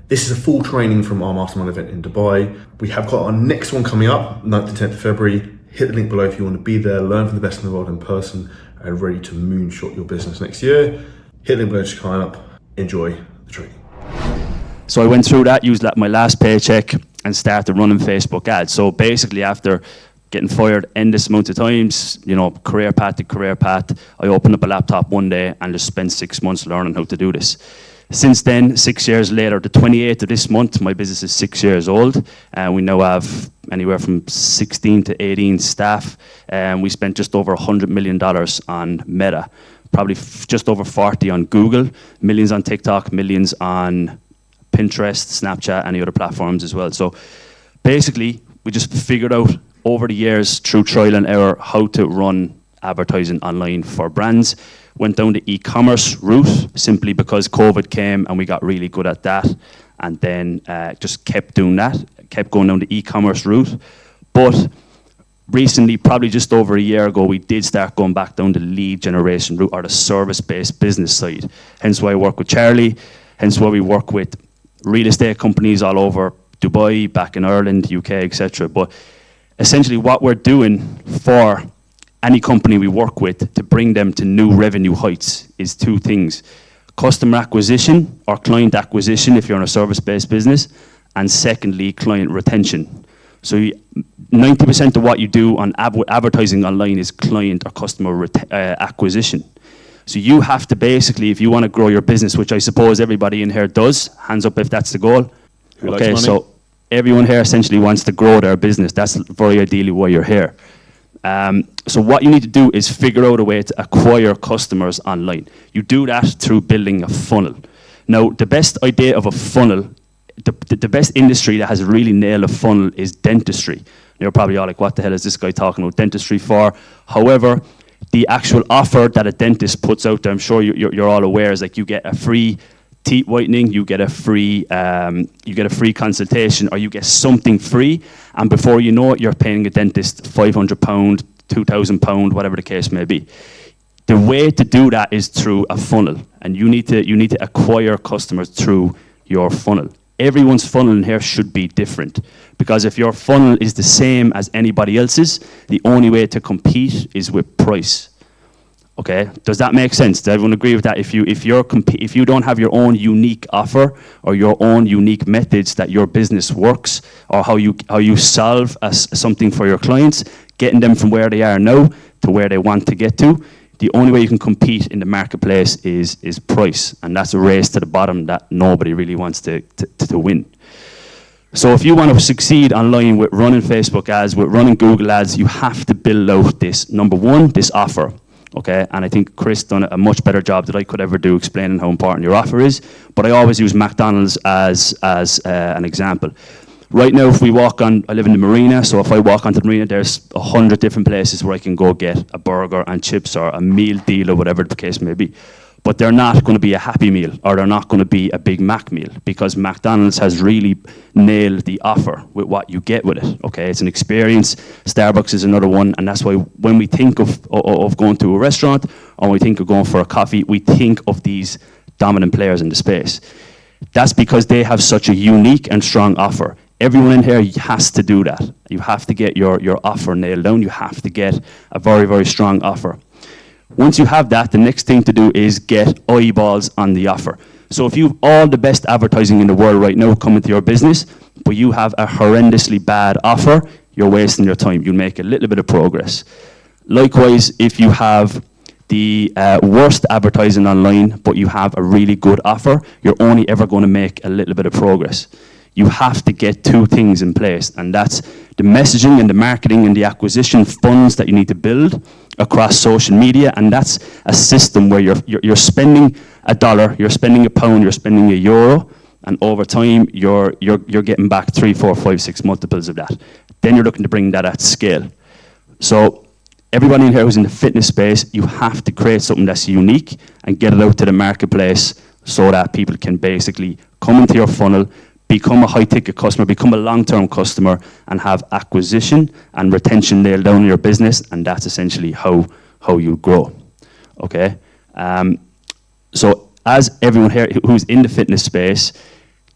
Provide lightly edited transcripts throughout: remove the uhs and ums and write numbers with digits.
This is a full training from our mastermind event in Dubai. We have got our next one coming up, 9th to 10th of February. Hit the link below if you want to be there, learn from the best in the world in person, and ready to moonshot your business next year. Hit the link below to sign up. Enjoy the training. So I went through that, used my last paycheck, and started running Facebook ads. So basically, after getting fired endless amounts of times, career path to career path, I opened up a laptop one day and just spent 6 months learning how to do this. Since then, 6 years later, the 28th of this month, my business is 6 years old, and we now have anywhere from 16 to 18 staff, and we spent just over $100 million on Meta, probably just over 40 on Google, millions on TikTok, millions on Pinterest, Snapchat, any other platforms as well. So basically, we just figured out over the years through trial and error how to run advertising online for brands. Went down the e-commerce route simply because COVID came and we got really good at that, and then just kept doing that, kept going down the e-commerce route. But recently, probably just over a year ago, we did start going back down the lead generation route or the service-based business side. Hence why I work with Charlie, hence why we work with real estate companies all over Dubai, back in Ireland, UK, etc. But essentially what we're doing for any company we work with to bring them to new revenue heights is two things: customer acquisition or client acquisition if you're in a service-based business, and secondly, client retention. So 90% of what you do on advertising online is client or customer acquisition. So you have to basically, if you want to grow your business, which I suppose everybody in here does, hands up if that's the goal. Okay, so everyone here essentially wants to grow their business. That's very ideally why you're here. So what you need to do is figure out a way to acquire customers online. You do that through building a funnel. Now, the best idea of a funnel, the best industry that has really nailed a funnel is dentistry. You're probably all like, what the hell is this guy talking about dentistry for? However, the actual offer that a dentist puts out there, I'm sure you're all aware, is like you get a free teeth whitening, you get a free consultation, or you get something free, and before you know it, you're paying a dentist £500, £2,000, whatever the case may be. The way to do that is through a funnel, and you need to acquire customers through your funnel. Everyone's funnel in here should be different, because if your funnel is the same as anybody else's, the only way to compete is with price. Okay, does that make sense? Does everyone agree with that? If you don't have your own unique offer or your own unique methods that your business works, or how you solve something for your clients, getting them from where they are now to where they want to get to, the only way you can compete in the marketplace is price, and that's a race to the bottom that nobody really wants to win. So if you want to succeed online with running Facebook ads, with running Google ads, you have to build out this, number one, this offer. Okay, and I think Chris done a much better job than I could ever do explaining how important your offer is, but I always use McDonald's as an example. Right now, if we walk on, I live in the marina, so if I walk onto the marina, there's 100 different places where I can go get a burger and chips or a meal deal or whatever the case may be. But they're not going to be a Happy Meal, or they're not going to be a Big Mac meal, because McDonald's has really nailed the offer with what you get with it. Okay, it's an experience. Starbucks is another one, and that's why when we think of going to a restaurant, or we think of going for a coffee, we think of these dominant players in the space. That's because they have such a unique and strong offer. Everyone in here has to do that. You have to get your offer nailed down. You have to get a very, very strong offer. Once you have that, the next thing to do is get eyeballs on the offer. So if you have all the best advertising in the world right now coming to your business, but you have a horrendously bad offer, you're wasting your time. You'll make a little bit of progress. Likewise, if you have the worst advertising online, but you have a really good offer, you're only ever going to make a little bit of progress. You have to get two things in place, and that's the messaging and the marketing and the acquisition funds that you need to build across social media, and that's a system where you're spending $1, you're spending £1, you're spending €1, and over time you're getting back 3, 4, 5, 6 multiples of that. Then you're looking to bring that at scale. So everybody in here who's in the fitness space, you have to create something that's unique and get it out to the marketplace so that people can basically come into your funnel, become a high-ticket customer, become a long-term customer, and have acquisition and retention nailed down in your business, and that's essentially how you grow. Okay? So as everyone here who's in the fitness space,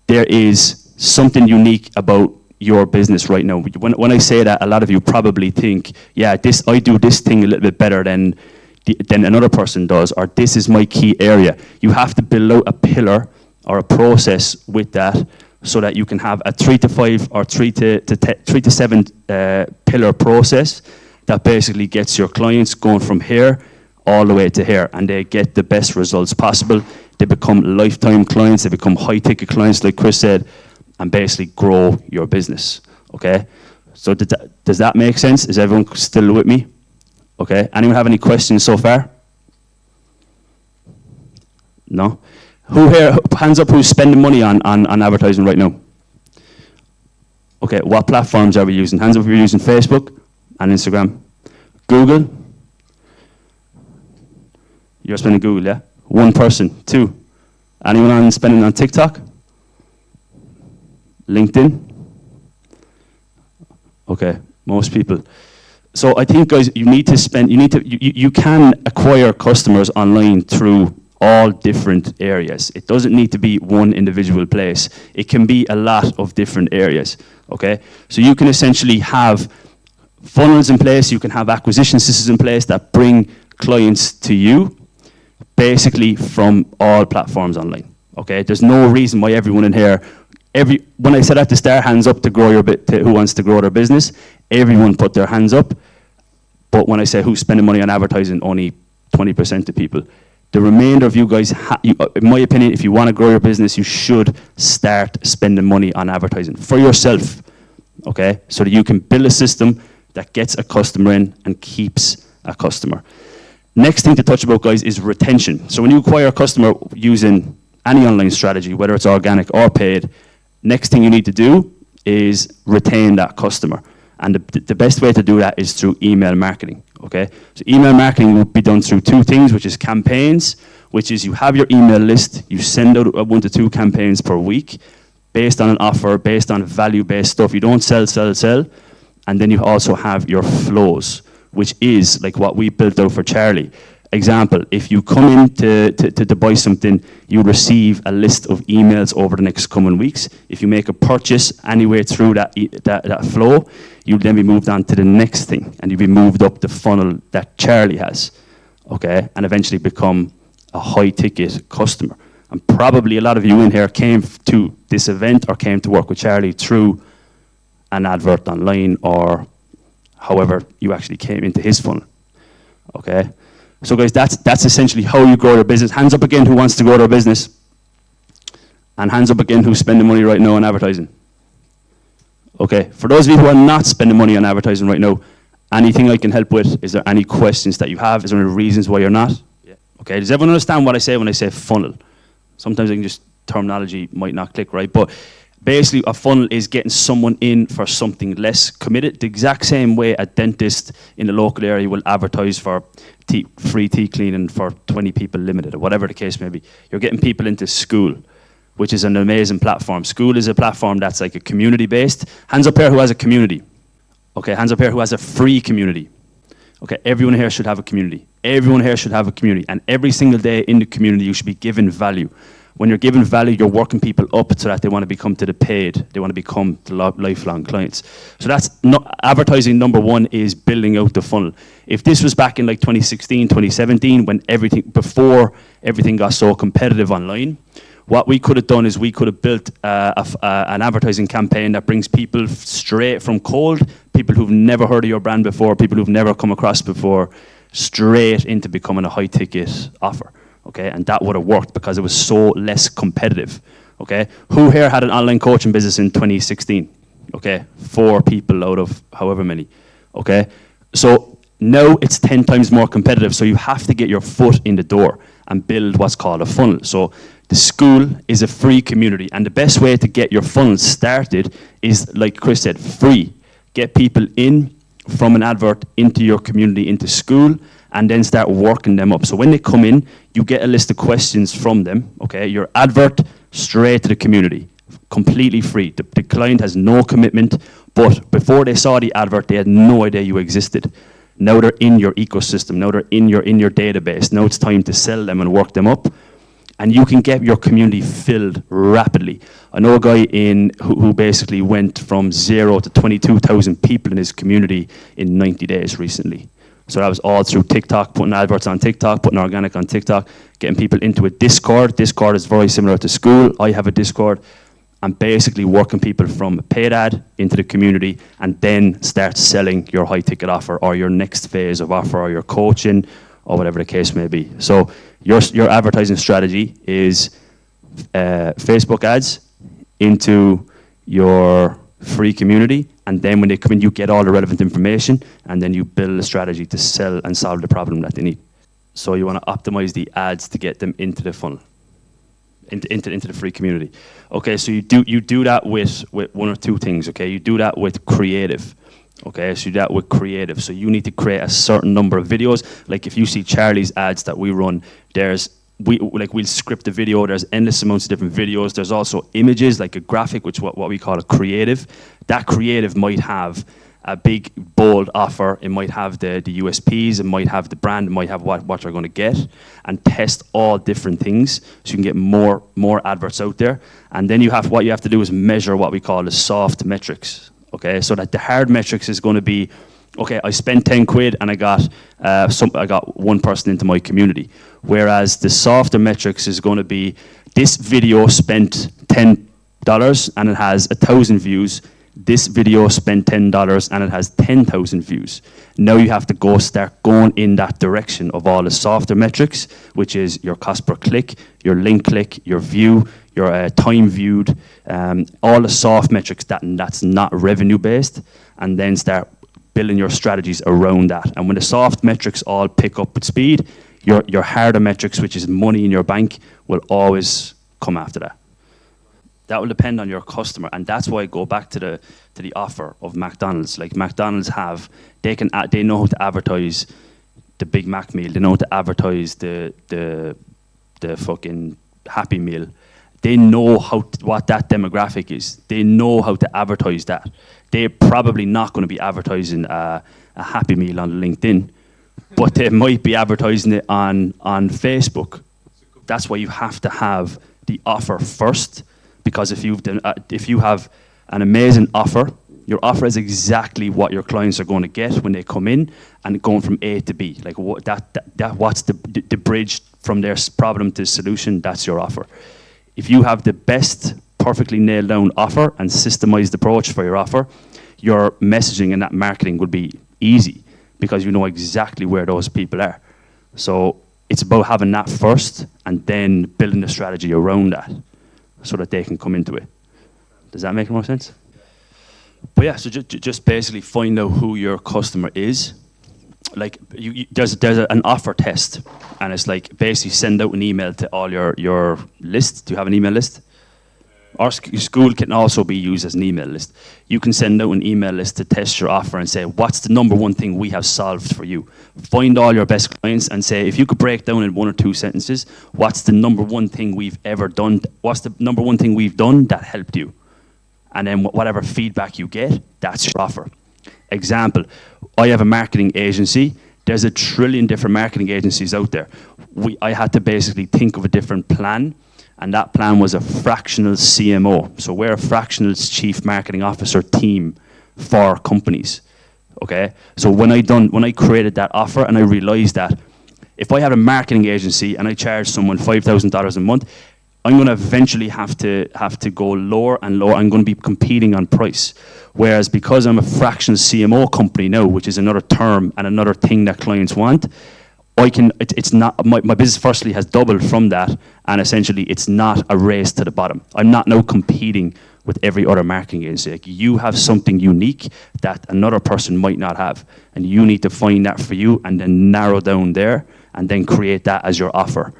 there is something unique about your business right now. When I say that, a lot of you probably think, yeah, I do this thing a little bit better than another person does, or this is my key area. You have to build out a pillar or a process with that, so that you can have a 3 to 5 or 3 to 7 pillar process that basically gets your clients going from here all the way to here, and they get the best results possible. They become lifetime clients, they become high ticket clients, like Chris said, and basically grow your business, okay? So does that make sense? Is everyone still with me? Okay, anyone have any questions so far? No? Who here, hands up, who's spending money on advertising right now? Okay, what platforms are we using? Hands up if you're using Facebook and Instagram. Google? You're spending Google, yeah? One person, 2. Anyone spending on TikTok? LinkedIn? Okay, most people. So I think, guys, you can acquire customers online through all different areas. It doesn't need to be one individual place. It can be a lot of different areas, okay? So you can essentially have funnels in place, you can have acquisition systems in place that bring clients to you, basically from all platforms online, okay? There's no reason why everyone in here, when I said at the start, hands up to grow who wants to grow their business, everyone put their hands up. But when I say who's spending money on advertising, only 20% of people. The remainder of you guys, in my opinion, if you want to grow your business, you should start spending money on advertising for yourself, okay? So that you can build a system that gets a customer in and keeps a customer. Next thing to touch about, guys, is retention. So when you acquire a customer using any online strategy, whether it's organic or paid, next thing you need to do is retain that customer. And the best way to do that is through email marketing, okay? So email marketing will be done through 2 things, which is campaigns, which is you have your email list, you send out 1 to 2 campaigns per week based on an offer, based on value-based stuff. You don't sell. And then you also have your flows, which is like what we built out for Charlie. Example, if you come in to buy something, you receive a list of emails over the next coming weeks. If you make a purchase anywhere through that flow, you'll then be moved on to the next thing, and you'll be moved up the funnel that Charlie has, okay? And eventually become a high-ticket customer. And probably a lot of you in here came to this event or came to work with Charlie through an advert online, or however you actually came into his funnel, okay? So guys, that's essentially how you grow your business. Hands up again who wants to grow their business. And hands up again who's spending money right now on advertising. Okay, for those of you who are not spending money on advertising right now, anything I can help with? Is there any questions that you have? Is there any reasons why you're not? Yeah. Okay, does everyone understand what I say when I say funnel? Sometimes I can just, terminology might not click right, but basically a funnel is getting someone in for something less committed. The exact same way a dentist in the local area will advertise for free teeth cleaning for 20 people limited, or whatever the case may be. You're getting people into school, which is an amazing platform. School is a platform that's like a community-based. Hands up here who has a community. Okay, hands up here who has a free community. Okay, everyone here should have a community. Everyone here should have a community. And every single day in the community, you should be given value. When you're giving value, you're working people up so that they want to become to the paid. They want to become the lifelong clients. So that's advertising. Number 1 is building out the funnel. If this was back in like 2016, 2017, before everything got so competitive online, what we could have done is we could have built an advertising campaign that brings people straight from cold, people who've never heard of your brand before, people who've never come across before, straight into becoming a high ticket offer. Okay, and that would have worked because it was so less competitive. Okay, who here had an online coaching business in 2016? Okay, 4 people out of however many. Okay, so now it's 10 times more competitive. So you have to get your foot in the door and build what's called a funnel. So the school is a free community, and the best way to get your funnel started is, like Chris said, free. Get people in from an advert into your community, into school, and then start working them up. So when they come in, you get a list of questions from them, okay? Your advert, straight to the community, completely free. The client has no commitment, but before they saw the advert, they had no idea you existed. Now they're in your ecosystem, now they're in your database. Now it's time to sell them and work them up. And you can get your community filled rapidly. I know a guy who basically went from 0 to 22,000 people in his community in 90 days recently. So that was all through TikTok, putting adverts on TikTok, putting organic on TikTok, getting people into a Discord. Discord is very similar to school. I have a Discord. And basically working people from a paid ad into the community, and then start selling your high ticket offer or your next phase of offer or your coaching or whatever the case may be. So your advertising strategy is Facebook ads into your free community, and then when they come in, you get all the relevant information, and then you build a strategy to sell and solve the problem that they need. So you want to optimize the ads to get them into the funnel, into the free community. Okay, so you do that with one or two things. Okay, you do that with creative. Okay, so you do that with creative. So you need to create a certain number of videos. Like if you see Charlie's ads that we run, we'll script the video. There's endless amounts of different videos. There's also images, like a graphic, which what we call a creative. That creative might have a big, bold offer. It might have the USPs. It might have the brand. It might have what you're going to get, and test all different things so you can get more adverts out there. And then what you have to do is measure what we call the soft metrics. Okay, so that the hard metrics is going to be, okay, I spent 10 quid and I got one person into my community. Whereas the softer metrics is going to be, this video spent $10 and it has 1,000 views. This video spent $10 and it has 10,000 views. Now you have to start going in that direction of all the softer metrics, which is your cost per click, your link click, your view, your time viewed, all the soft metrics that's not revenue based, and then start building your strategies around that. And when the soft metrics all pick up with speed, your harder metrics, which is money in your bank, will always come after that. That will depend on your customer, and that's why I go back to the offer of McDonald's. Like McDonald's they know how to advertise the Big Mac meal. They know how to advertise the fucking Happy Meal. They know what that demographic is. They know how to advertise that. They're probably not going to be advertising a Happy Meal on LinkedIn, but they might be advertising it on Facebook. That's why you have to have the offer first. Because if you have an amazing offer, your offer is exactly what your clients are going to get when they come in, and going from A to B. Like what's the bridge from their problem to solution? That's your offer. If you have the best, perfectly nailed down offer and systemized approach for your offer, your messaging and that marketing will be easy because you know exactly where those people are. So it's about having that first and then building the strategy around that, so that they can come into it. Does that make more sense? But yeah, so just basically find out who your customer is. Like there's an offer test, and it's like basically send out an email to all your list. Do you have an email list? Our school can also be used as an email list. You can send out an email list to test your offer and say, what's the number one thing we have solved for you? Find all your best clients and say, if you could break down in one or two sentences, what's the number one thing we've ever done? What's the number one thing we've done that helped you? And then whatever feedback you get, that's your offer. Example, I have a marketing agency. There's 1 trillion different marketing agencies out there. I had to basically think of a different plan. And that plan was a fractional CMO. So we're a fractional chief marketing officer team for companies. Okay. So when I created that offer, and I realized that if I had a marketing agency and I charge someone $5,000 a month, I'm going to eventually have to go lower and lower. I'm going to be competing on price. Whereas because I'm a fractional CMO company now, which is another term and another thing that clients want, it's not, my business firstly has doubled from that, and essentially it's not a race to the bottom. I'm not now competing with every other marketing agency. Like, you have something unique that another person might not have, and you need to find that for you and then narrow down there and then create that as your offer.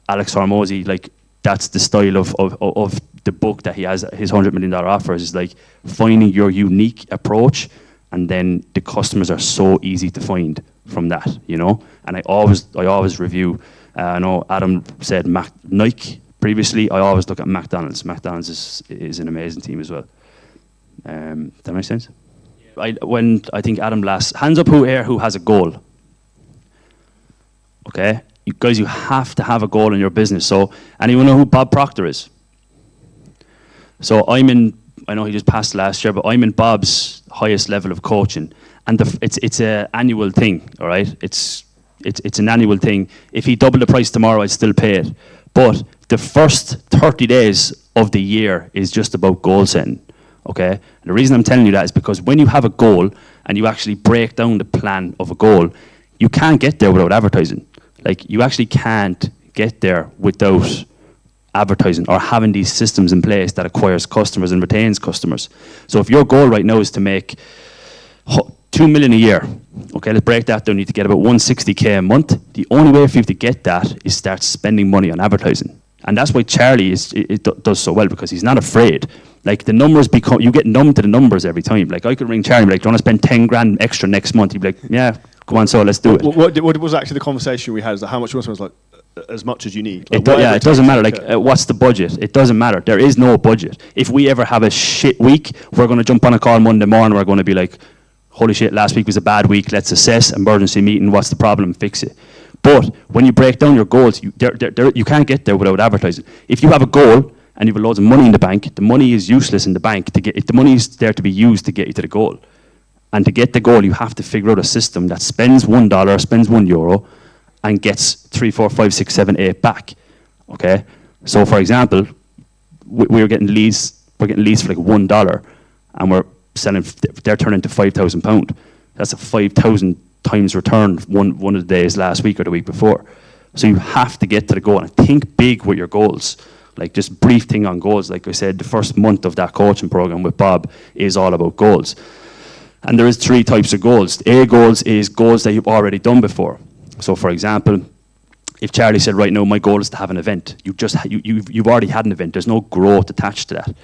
Alex Hormozy, like, that's the style of the book that he has, his $100 million offers, is like finding your unique approach, and then the customers are so easy to find from that, you know. And I always review. I know Adam said Nike previously. I always look at McDonald's. McDonald's is an amazing team as well. Does that make sense? When I think Adam last, hands up who has a goal. Okay, you have to have a goal in your business. So anyone know who Bob Proctor is? So I know he just passed last year, but I'm in Bob's highest level of coaching, and it's an annual thing, all right? It's an annual thing. If he doubled the price tomorrow, I'd still pay it. But the first 30 days of the year is just about goal setting, okay? And the reason I'm telling you that is because when you have a goal and you actually break down the plan of a goal, you can't get there without advertising. Like, you actually can't get there without advertising or having these systems in place that acquires customers and retains customers. So if your goal right now is to make 2 million a year, okay, let's break that down. You need to get about 160K a month. The only way for you to get that is start spending money on advertising. And that's why Charlie does so well, because he's not afraid. Like, the numbers you get numb to the numbers every time. Like, I could ring Charlie and be like, do you want to spend 10 grand extra next month? He'd be like, yeah, go on, so let's do it. What was actually the conversation we had? Is that how much you want? I was like, as much as you need. Like, it doesn't matter. Like, what's the budget? It doesn't matter. There is no budget. If we ever have a shit week, we're going to jump on a call Monday morning. We're going to be like, holy shit, last week was a bad week. Let's assess, emergency meeting. What's the problem? Fix it. But when you break down your goals, you can't get there without advertising. If you have a goal and you have loads of money in the bank, the money is useless in the bank. The money is there to be used to get you to the goal. And to get the goal, you have to figure out a system that spends $1, spends €1, and gets 3, 4, 5, 6, 7, 8 back. Okay? So for example, we're getting leads for like $1, and we're selling, they're turning to £5,000. That's a 5,000 times return one of the days last week or the week before. So you have to get to the goal and think big with your goals. Like, just brief thing on goals. Like I said, the first month of that coaching program with Bob is all about goals. And there is 3 types of goals. A goals is goals that you've already done before. So for example, if Charlie said, right now, my goal is to have an event, you've already had an event. There's no growth attached to that.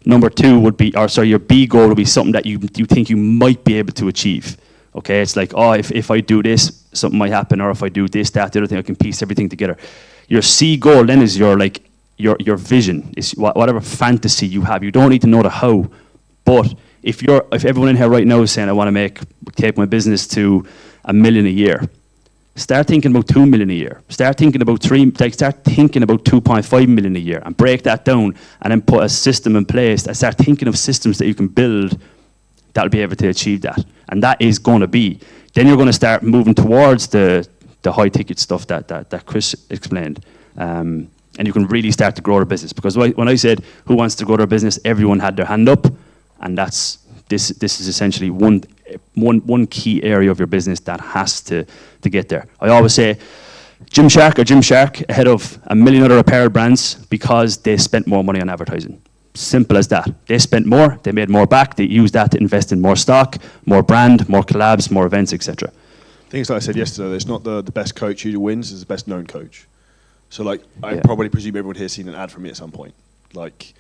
Number 2 would be, your B goal would be something that you think you might be able to achieve. Okay, it's like, oh, if I do this, something might happen, or if I do this, that, the other thing, I can piece everything together. Your C goal then is your vision, is whatever fantasy you have. You don't need to know the how, but if everyone in here right now is saying, I want to take my business to $1 million a year, start thinking about 2 million a year. Start thinking about 2.5 million a year, and break that down, and then put a system in place. And start thinking of systems that you can build that'll be able to achieve that. And that is going to be, then you're going to start moving towards the high ticket stuff that Chris explained. And you can really start to grow your business. Because when I said, who wants to grow their business, everyone had their hand up. And this is essentially one key area of your business that has to get there. I always say, Gymshark ahead of 1 million other apparel brands because they spent more money on advertising. Simple as that. They spent more, they made more back, they used that to invest in more stock, more brand, more collabs, more events, etc. Things like I said yesterday, it's not the best coach who wins, it's the best known coach. So like, I probably presume everyone here has seen an ad from me at some point. Like,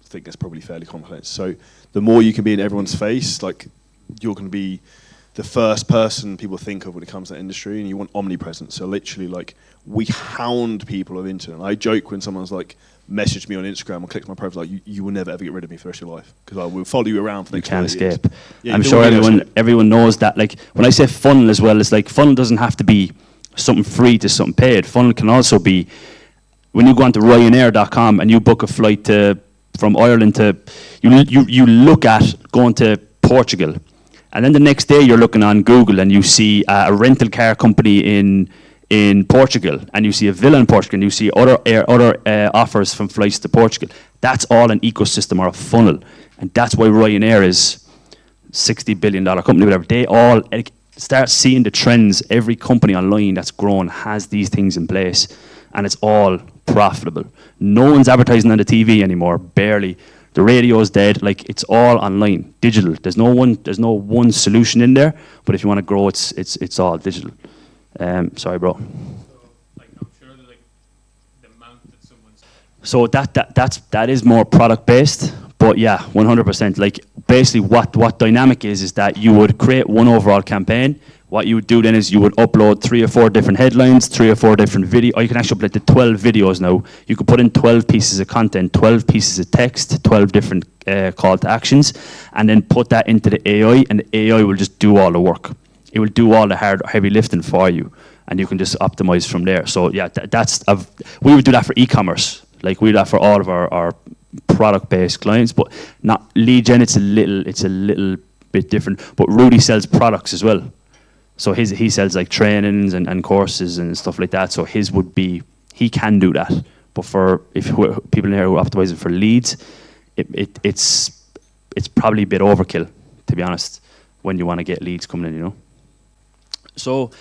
I think that's probably fairly complex. So the more you can be in everyone's face, like, you're going to be the first person people think of when it comes to that industry, and you want omnipresence. So literally, like, we hound people of internet. I joke when someone's like, message me on Instagram or click my profile, like, you will never ever get rid of me for the rest of your life, because I will follow you around for the next 20 years. You can't escape. Yeah, I'm sure everyone knows that. Like, when I say funnel as well, it's like, funnel doesn't have to be something free to something paid. Funnel can also be when you go onto Ryanair.com and you book a flight from Ireland to, you look at going to Portugal, and then the next day you're looking on Google and you see a rental car company in Portugal, and you see a villa in Portugal, and you see other offers from flights to Portugal. That's all an ecosystem or a funnel, and that's why Ryanair is $60 billion company, whatever. They all start seeing the trends. Every company online that's grown has these things in place, and it's all profitable. No one's advertising on the TV anymore, barely. The radio's dead. Like, it's all online, digital. There's no one solution in there. But if you want to grow, it's all digital. Sorry, bro. So, like, I'm sure that, like, the amount that someone's... So that is more product based, but yeah, 100%. Like, basically, what dynamic is that you would create one overall campaign. What you would do then is you would upload 3 or 4 different headlines, 3 or 4 different videos. Or you can actually upload to 12 videos now. You could put in 12 pieces of content, 12 pieces of text, 12 different call to actions, and then put that into the AI, and the AI will just do all the work. It will do all the hard, heavy lifting for you. and you can just optimize from there. So yeah, we would do that for e-commerce. Like we do that for all of our product-based clients, but not lead gen. It's a little bit different. But Rudy sells products as well. So he sells like trainings and courses and stuff like that. So his would be, he can do that. But for people in here who are optimizing for leads, it's probably a bit overkill, to be honest, when you want to get leads coming in, you know. So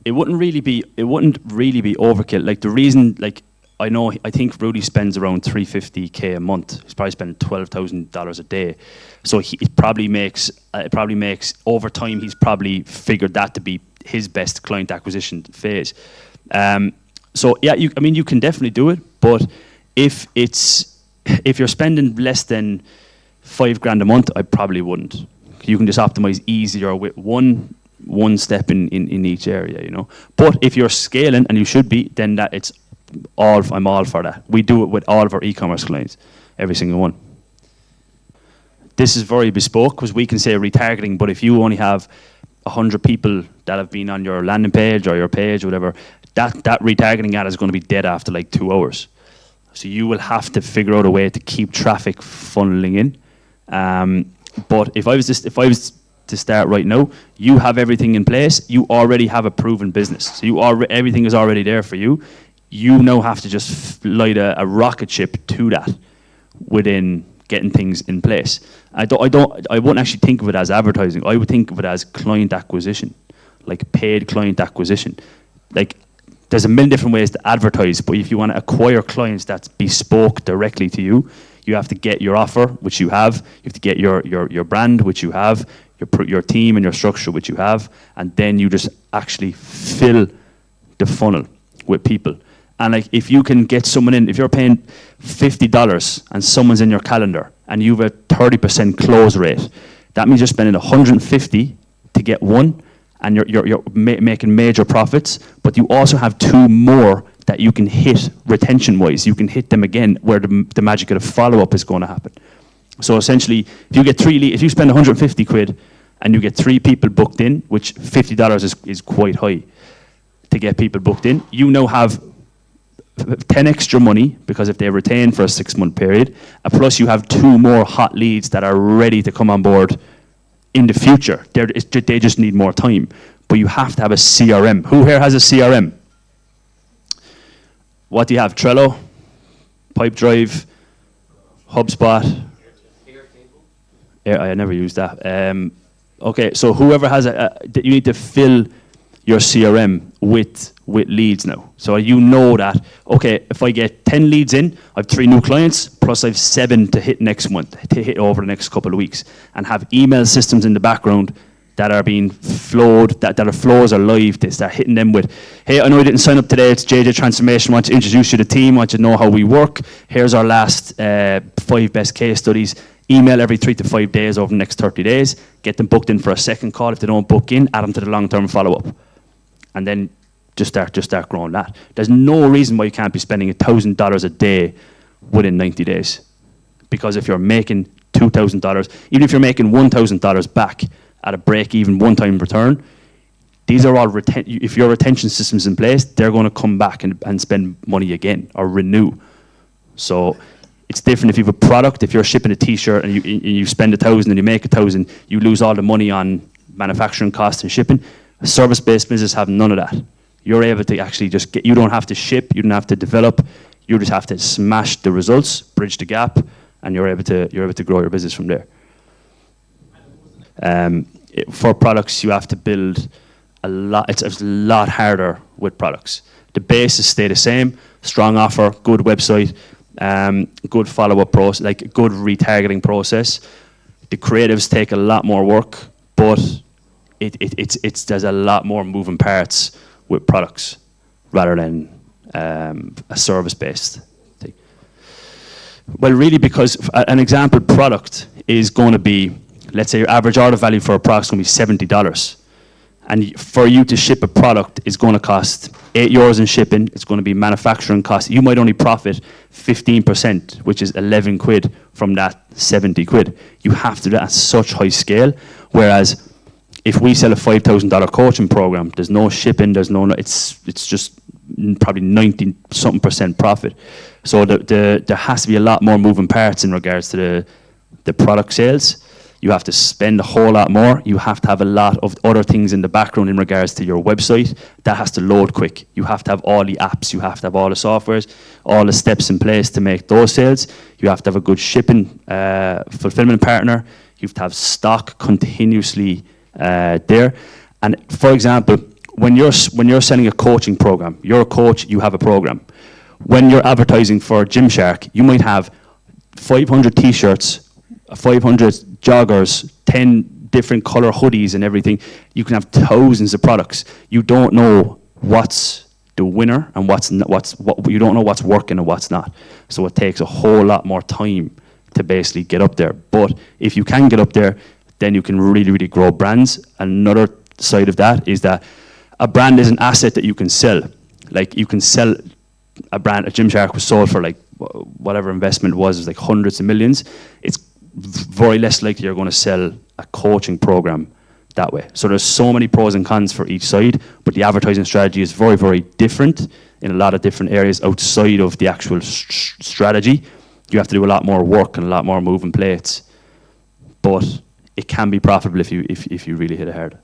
it wouldn't really be overkill. Like the reason, like I think Rudy spends around $350K a month. He's probably spending $12,000 a day. So it probably makes over time. He's probably figured that to be his best client acquisition phase. So yeah, you can definitely do it, but if you're spending less than $5,000 a month, I probably wouldn't. You can just optimize easier with one step in each area, you know. But if you're scaling, and you should be, then I'm all for that. We do it with all of our e-commerce clients, every single one. This is very bespoke because we can say retargeting, but if you only have 100 people that have been on your landing page or your page or whatever, that retargeting ad is going to be dead after like 2 hours. So you will have to figure out a way to keep traffic funneling in. But if I was to start right now, you have everything in place. You already have a proven business. So everything is already there for you. You now have to just light a rocket ship to that within getting things in place. I wouldn't actually think of it as advertising. I would think of it as client acquisition, like paid client acquisition. Like there's a million different ways to advertise, but if you want to acquire clients that's bespoke directly to you, you have to get your offer, which you have. You have to get your brand, which you have, your team and your structure, which you have, and then you just actually fill the funnel with people. And like if you can get someone in, if you're paying $50 and someone's in your calendar and you have a 30% close rate, that means you're spending $150 to get one, and you're making major profits. But you also have 2 more that you can hit retention-wise. You can hit them again, where the magic of the follow-up is going to happen. So essentially, if you get if you spend 150 quid and you get 3 people booked in, which $50 is quite high to get people booked in, you now have 10 extra money, because if they retain for a 6-month period, plus you have 2 more hot leads that are ready to come on board in the future. They just need more time. But you have to have a CRM. Who here has a CRM? What do you have? Trello, Pipedrive, HubSpot. I never used that. Okay, so whoever has you need to fill your CRM with leads now. So you know that, okay, if I get 10 leads in, I have 3 new clients, plus I have 7 to hit next month, to hit over the next couple of weeks, and have email systems in the background that are being flowed, that our flows are live, to start hitting them with, hey, I know you didn't sign up today, it's JJ Transformation, I want to introduce you to the team, I want you to know how we work, here's our last 5 best case studies, email every 3 to 5 days over the next 30 days, get them booked in for a second call. If they don't book in, add them to the long-term follow-up. And then just start growing that. There's no reason why you can't be spending $1,000 a day within 90 days. Because if you're making $2,000, even if you're making $1,000 back at a break-even one-time return, these are all if your retention system's in place, they're going to come back and spend money again or renew. So it's different if you have a product. If you're shipping a T-shirt and you spend $1,000 and you make $1,000, you lose all the money on manufacturing costs and shipping. A service-based business have none of that. You're able to actually just you don't have to ship, you don't have to develop, you just have to smash the results, bridge the gap, and you're able to grow your business from there. For products, you have to build a lot. It's a lot harder with products. The bases stay the same: strong offer, good website, good follow-up process, like a good retargeting process. The creatives take a lot more work, but there's a lot more moving parts with products rather than a service-based thing. Well, really, because an example product is going to be, let's say your average order value for a product is going to be $70. And for you to ship a product is going to cost €8 in shipping. It's going to be manufacturing costs. You might only profit 15%, which is 11 quid from that 70 quid. You have to do that at such high scale. Whereas if we sell a $5,000 coaching program, there's no shipping, it's just probably 90-something% profit. So there has to be a lot more moving parts in regards to the product sales. You have to spend a whole lot more. You have to have a lot of other things in the background in regards to your website. That has to load quick. You have to have all the apps. You have to have all the softwares, all the steps in place to make those sales. You have to have a good shipping fulfillment partner. You have to have stock continuously there. And for example, when you're selling a coaching program, you're a coach, you have a program. When you're advertising for Gymshark, you might have 500 t-shirts, 500 joggers, 10 different color hoodies and everything. You can have thousands of products. You don't know what's the winner and what you don't know what's working and what's not. So it takes a whole lot more time to basically get up there. But if you can get up there, then you can really, really grow brands. Another side of that is that a brand is an asset that you can sell. Like you can sell a brand. A Gymshark was sold for like whatever investment was like hundreds of millions. It's very less likely you're going to sell a coaching program that way. So there's so many pros and cons for each side, but the advertising strategy is very, very different in a lot of different areas outside of the actual strategy. You have to do a lot more work and a lot more moving plates, but it can be profitable if you really hit it hard.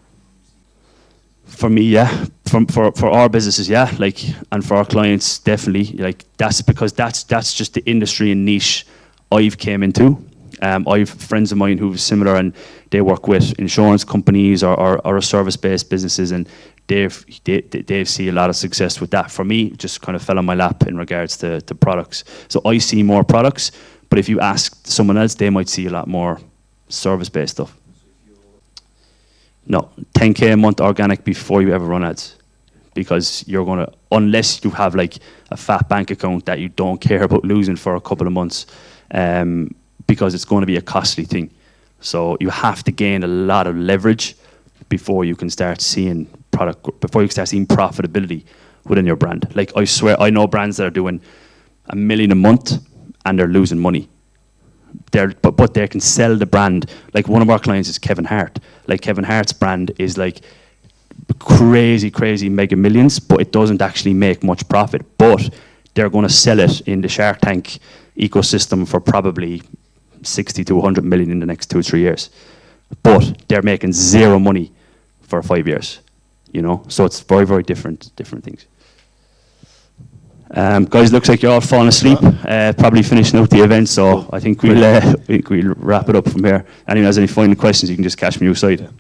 For me, yeah. For our businesses, yeah. Like, and for our clients, definitely. Like, that's because that's just the industry and niche I've came into. I've friends of mine who are similar, and they work with insurance companies or service-based businesses, and they see a lot of success with that. For me, just kind of fell on my lap in regards to products. So I see more products, but if you ask someone else, they might see a lot more service-based stuff. No, 10K a month organic before you ever run ads, because you're gonna, unless you have like a fat bank account that you don't care about losing for a couple of months. Because it's going to be a costly thing. So you have to gain a lot of leverage before you can start seeing profitability within your brand. Like, I swear, I know brands that are doing $1 million a month and they're losing money. But they can sell the brand. Like, one of our clients is Kevin Hart. Like, Kevin Hart's brand is like crazy mega millions, but it doesn't actually make much profit. But they're going to sell it in the Shark Tank ecosystem for probably 60 to 100 million in the next 2 or 3 years, but they're making zero money for 5 years, you know. So it's very, very different things. Guys, looks like you're all falling asleep. Probably finishing out the event, so I think we'll wrap it up from here. Anyone has any final questions, you can just catch me outside.